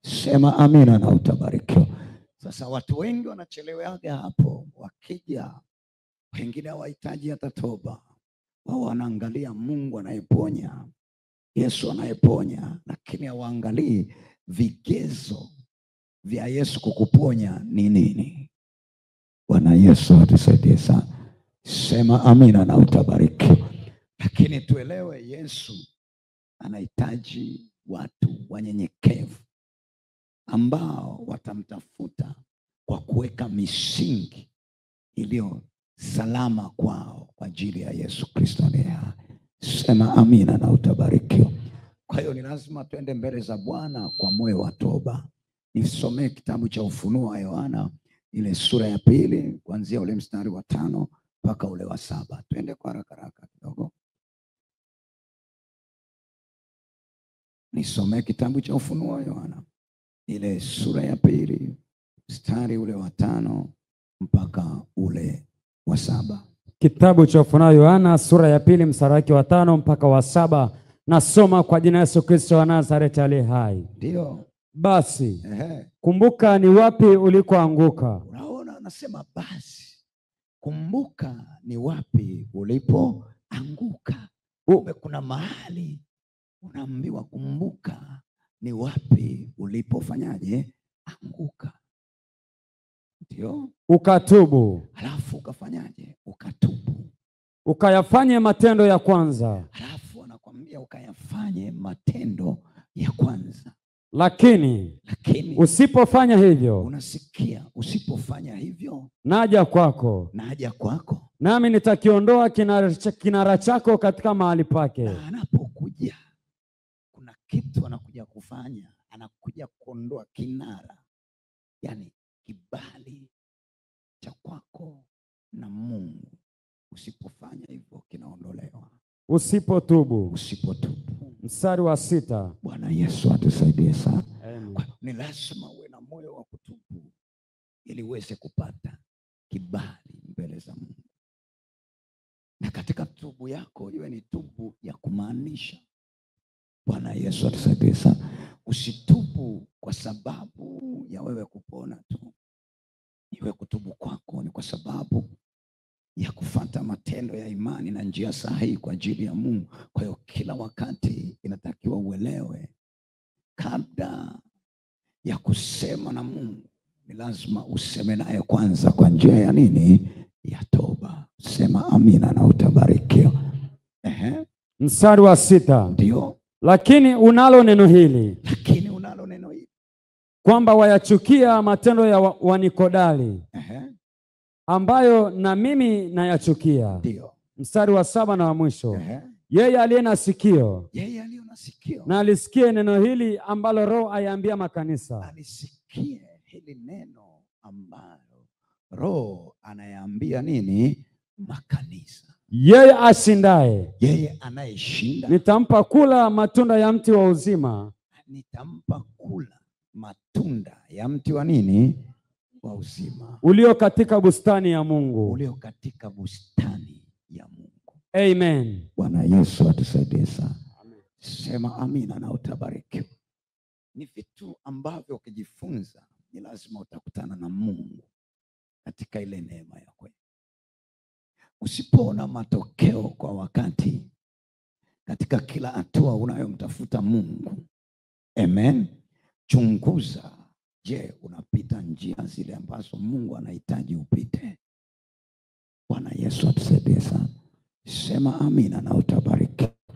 Sema amina na utabarikiwa. Sasa watu wengi wanachelewaga hapo, wakija wengine hawahitaji hata toba. Wao wanaangalia Mungu anayeponya, Yesu anayeponya, lakini hawaangalii vigezo vya Yesu kukuponya ni nini. Bwana Yesu atusaidie sana. Sema amina na utabarikiwa. Lakini tuelewe, Yesu anahitaji watu wanyenyekevu ambao watamtafuta kwa kuweka misingi iliyo salama kwao kwa ajili ya Yesu Kristo. Sema amina na utabarikiwa. Kwa hiyo ni lazima tuende mbele za Bwana kwa moyo wa toba. Nisomee kitabu cha Ufunuo wa Yohana ile sura ya 2 kuanzia ule mstari wa 5 mpaka ule wa 7. Twende kwa haraka kidogo. Nisomee kitabu cha Ufunuo wa Yohana ile sura ya 2 mstari ule wa 5 mpaka ule wa 7. Kitabu cha Ufunuo wa Yohana sura ya 2 mstari wake wa 5 mpaka wa 7. Nasoma kwa jina la Yesu Kristo wa Nazareti aliye hai. Ndio. Basi kumbuka ni wapi ulikoanguka. Unaona, anasema basi kumbuka ni wapi ulipoanguka. Kuna mahali unaambiwa kumbuka ni wapi ulipofanyaje anguka. Ndio. Ukatubu. Halafu ukafanyaje? Ukatubu. Ukayafanye matendo ya kwanza. Halafu anakuambia ukayafanye matendo ya kwanza. Lakini usipofanya hivyo, unasikia, usipofanya hivyo, naja kwako, nami nitakiondoa kinara chako katika mahali pake. Na anapokuja kuna kitu anakuja kufanya, anakuja kuondoa kinara, yani kibali cha kwako na Mungu. Usipofanya hivyo kinaondolewa. Usipotubu. Mstari wa 6. Bwana Yesu atusaidie sana. Ni lazima uwe na moyo wa kutubu ili uweze kupata kibali mbele za Mungu. Na katika tubu yako iwe ni tubu ya kumaanisha. Bwana Yesu atusaidie sana. Usitubu kwa sababu ya wewe kupona tu. Iwe kutubu kwako ni kwa sababu ya kufuata matendo ya imani na njia sahihi kwa ajili ya Mungu. Kwa hiyo kila wakati inatakiwa uelewe, kabla ya kusema na Mungu ni lazima useme naye kwanza kwa njia ya nini? Ya toba. Sema amina na utabarikiwa. Mstari wa 6. Ndio. Lakini unalo neno hili. Kwamba wayachukia matendo ya Wanikodali. Ambayo na mimi nayachukia. Ndio. Mstari wa 7 na wa mwisho. Yeye aliye na sikio, na alisikie neno hili ambalo Roho ayaambia makanisa. Alisikie hili neno ambalo Roho anayaambia nini? Makanisa. Yeye ashindaye, yeye anayeshinda, nitampa kula matunda ya mti wa uzima. Nitampa kula matunda ya mti wa nini? Wa uzima. Ulio katika bustani ya Mungu. Ulio katika bustani ya Mungu. Amen. Bwana Yesu atusaidie sana. Sema amina na utabarikiwa. Ni vitu ambavyo ukijifunza ni lazima utakutana na Mungu katika ile neema ya kweli. Usipoona matokeo kwa wakati katika kila hatua unayomtafuta Mungu, amen, chunguza, je, unapita njia zile ambazo Mungu anahitaji upite? Bwana Yesu atusaidie sana. Sema amina na utabarikiwa.